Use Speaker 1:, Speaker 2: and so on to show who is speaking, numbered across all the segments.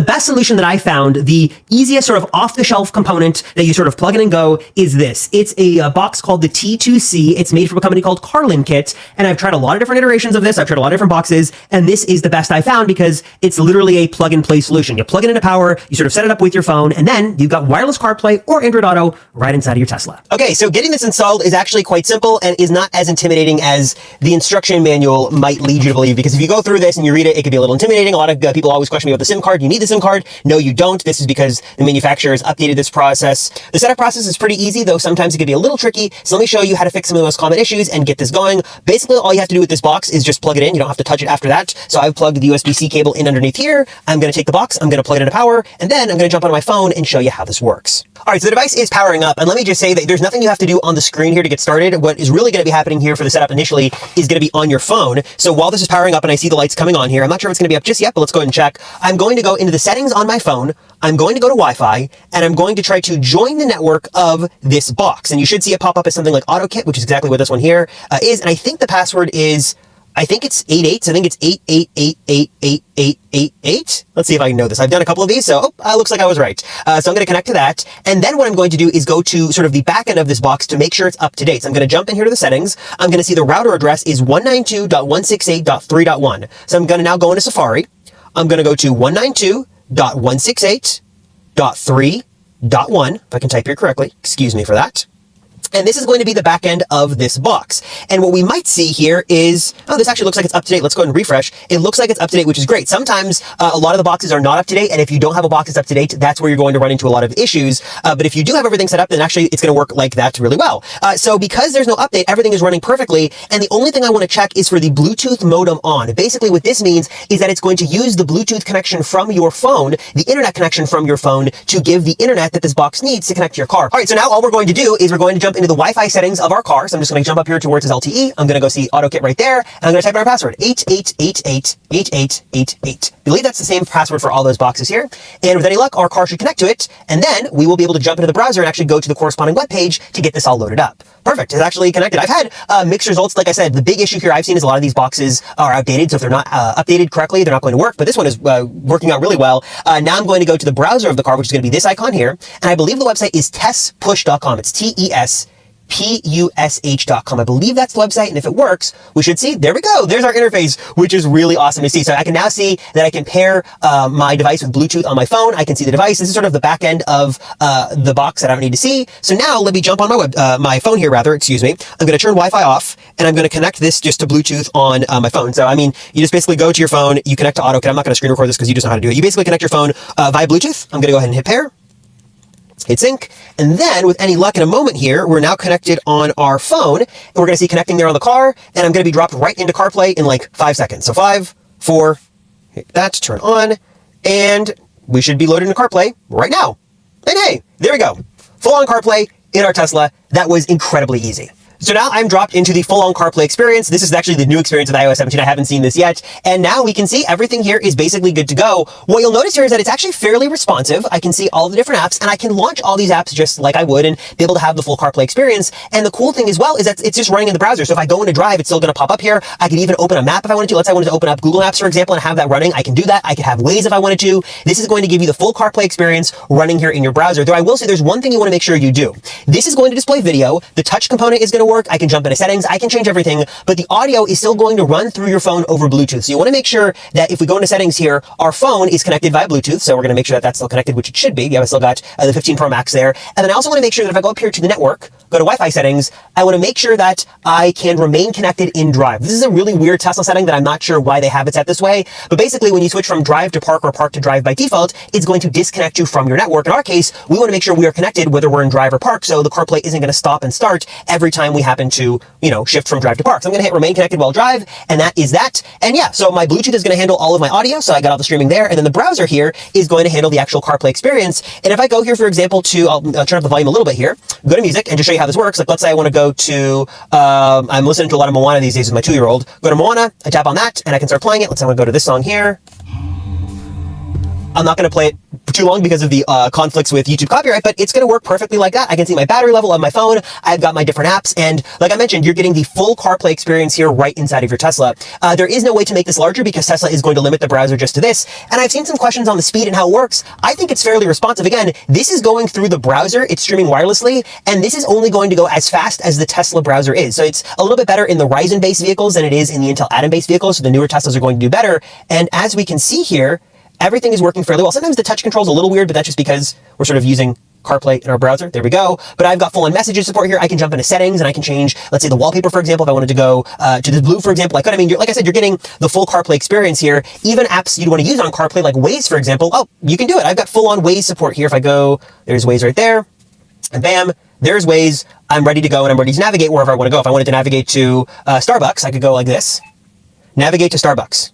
Speaker 1: best solution that I found, the easiest sort of off-the-shelf component that you sort of plug in and go is this. It's a box called the T2C. It's made from a company called Carlinkit, and I've tried a lot of different iterations of this. I've tried a lot of different boxes, and this is the best I found because it's literally a plug-and-play solution. You plug it into power, you sort of set it up with your phone, and then you've got wireless CarPlay or Android Auto right inside of your Tesla. Okay, so getting this installed is actually quite simple and is not as intimidating as the instruction manual might lead you to believe, because if you go through this and you read it, it could be a little intimidating. A lot of people always question me about the SIM card. You need the SIM card. No, you don't. This is because the manufacturer has updated this process. The setup process is pretty easy, though sometimes it can be a little tricky. So let me show you how to fix some of the most common issues and get this going. Basically, all you have to do with this box is just plug it in. You don't have to touch it after that. So I've plugged the USB-C cable in underneath here. I'm going to take the box, I'm going to plug it into power, and then I'm going to jump onto my phone and show you how this works. All right, so the device is powering up, and let me just say that there's nothing you have to do on the screen here to get started. What is really going to be happening here for the setup initially is going to be on your phone. So while this is powering up and I see the lights coming on here, I'm not sure if it's going to be up just yet, but let's go ahead and check. I'm going to go into the settings on my phone. I'm going to go to Wi-Fi, and I'm going to try to join the network of this box. And you should see it pop up as something like AutoKit, which is exactly what this one here is. And I think the password is, I think it's 88. So I think it's 88888888. Let's see if I can know this. I've done a couple of these, so looks like I was right. So I'm going to connect to that. And then what I'm going to do is go to sort of the back end of this box to make sure it's up to date. So I'm going to jump in here to the settings. I'm going to see the router address is 192.168.3.1. So I'm going to now go into Safari. I'm going to go to 192.168.3.1. If I can type here correctly, excuse me for that. And this is going to be the back end of this box. And what we might see here is, oh, this actually looks like it's up to date. Let's go ahead and refresh. It looks like it's up to date, which is great. Sometimes a lot of the boxes are not up to date. And if you don't have a box that's up to date, that's where you're going to run into a lot of issues. But if you do have everything set up, then actually it's going to work like that really well. So because there's no update, everything is running perfectly. And the only thing I want to check is for the Bluetooth modem on. Basically what this means is that it's going to use the Bluetooth connection from your phone, the internet connection from your phone, to give the internet that this box needs to connect to your car. All right, so now all we're going to do is we're going to jump into the Wi-Fi settings of our car. So I'm just going to jump up here to where it says LTE. I'm going to go see AutoKit right there, and I'm going to type in our password, 88888888. I believe that's the same password for all those boxes here. And with any luck, our car should connect to it, and then we will be able to jump into the browser and actually go to the corresponding web page to get this all loaded up. Perfect. It's actually connected. I've had mixed results. Like I said, the big issue here I've seen is a lot of these boxes are outdated. So if they're not updated correctly, they're not going to work. But this one is working out really well. Now I'm going to go to the browser of the car, which is going to be this icon here. And I believe the website is testpush.com. It's TESPUSH.com. I believe that's the website, and if it works, we should see, there we go. There's our interface, which is really awesome to see. So I can now see that I can pair my device with Bluetooth on my phone. I can see the device. This is sort of the back end of the box that I don't need to see. So now let me jump on my phone here, excuse me. I'm going to turn Wi-Fi off, and I'm going to connect this just to Bluetooth on my phone. So, I mean, you just basically go to your phone, you connect to AutoKit. I'm not going to screen record this because you just know how to do it. You basically connect your phone via Bluetooth. I'm going to go ahead and hit pair. Hit sync, and then with any luck in a moment here, we're now connected on our phone, and we're going to see connecting there on the car, and I'm going to be dropped right into CarPlay in like 5 seconds. So 5, 4, hit that, turn on, and we should be loaded into CarPlay right now. And hey, there we go. Full-on CarPlay in our Tesla. That was incredibly easy. So now I'm dropped into the full-on CarPlay experience. This is actually the new experience with iOS 17. I haven't seen this yet. And now we can see everything here is basically good to go. What you'll notice here is that it's actually fairly responsive. I can see all the different apps, and I can launch all these apps just like I would and be able to have the full CarPlay experience. And the cool thing as well is that it's just running in the browser. So if I go into Drive, it's still going to pop up here. I can even open a map if I wanted to. Let's say I wanted to open up Google Maps, for example, and have that running. I can do that. I could have Waze if I wanted to. This is going to give you the full CarPlay experience running here in your browser. Though I will say there's one thing you want to make sure you do. This is going to display video. The touch component is going to work. I can jump into settings. I can change everything, but the audio is still going to run through your phone over Bluetooth. So you want to make sure that if we go into settings here, our phone is connected via Bluetooth. So we're going to make sure that that's still connected, which it should be. Yeah, I still got the 15 Pro Max there. And then I also want to make sure that if I go up here to the network, go to Wi-Fi settings, I want to make sure that I can remain connected in Drive. This is a really weird Tesla setting that I'm not sure why they have it set this way. But basically, when you switch from Drive to Park or Park to Drive by default, it's going to disconnect you from your network. In our case, we want to make sure we are connected whether we're in Drive or Park. So the CarPlay isn't going to stop and start every time we happen to, shift from Drive to Park. So I'm going to hit remain connected while Drive, and that is that. And yeah, so my Bluetooth is going to handle all of my audio. So I got all the streaming there. And then the browser here is going to handle the actual CarPlay experience. And if I go here, for example, I'll turn up the volume a little bit here, go to music, and just show you how this works. Like, let's say I want to go to, I'm listening to a lot of Moana these days with my 2-year-old. Go to Moana, I tap on that, and I can start playing it. Let's say I want to go to this song here. I'm not going to play it too long because of the conflicts with YouTube copyright, but it's going to work perfectly like that. I can see my battery level on my phone. I've got my different apps. And like I mentioned, you're getting the full CarPlay experience here right inside of your Tesla. There is no way to make this larger because Tesla is going to limit the browser just to this. And I've seen some questions on the speed and how it works. I think it's fairly responsive. Again, this is going through the browser. It's streaming wirelessly, and this is only going to go as fast as the Tesla browser is. So it's a little bit better in the Ryzen-based vehicles than it is in the Intel Atom-based vehicles. So the newer Teslas are going to do better. And as we can see here, everything is working fairly well. Sometimes the touch control is a little weird, but that's just because we're sort of using CarPlay in our browser. There we go. But I've got full-on messages support here. I can jump into settings and I can change, let's say, the wallpaper, for example. If I wanted to go to the blue, for example, I could. I mean, like I said, you're getting the full CarPlay experience here. Even apps you'd want to use on CarPlay, like Waze, for example. Oh, you can do it. I've got full-on Waze support here. If I go, there's Waze right there. And bam, there's Waze. I'm ready to go and I'm ready to navigate wherever I want to go. If I wanted to navigate to Starbucks, I could go like this. Navigate to Starbucks.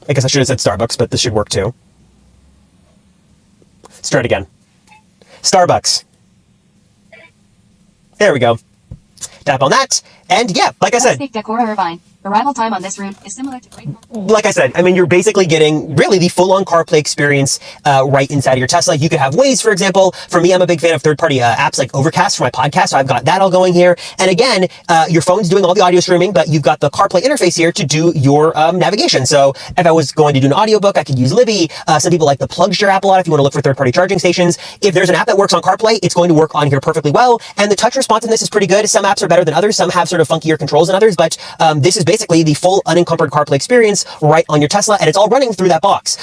Speaker 1: I guess I should have said Starbucks, but this should work too. Let's try it again. Starbucks. There we go. Tap on that. And yeah, like I said,
Speaker 2: arrival time on this route is similar to Great.
Speaker 1: Like I said, I mean, you're basically getting really the full-on CarPlay experience right inside of your Tesla. You could have Waze, for example. For me, I'm a big fan of third-party apps like Overcast for my podcast, so I've got that all going here. And again, your phone's doing all the audio streaming, but you've got the CarPlay interface here to do your navigation. So if I was going to do an audiobook, I could use Libby. Some people like the PlugShare app a lot if you want to look for third-party charging stations. If there's an app that works on CarPlay, it's going to work on here perfectly well. And the touch responsiveness is pretty good. Some apps are better than others. Some have sort of funkier controls than others, but this is basically the full unencumbered CarPlay experience right on your Tesla, and it's all running through that box.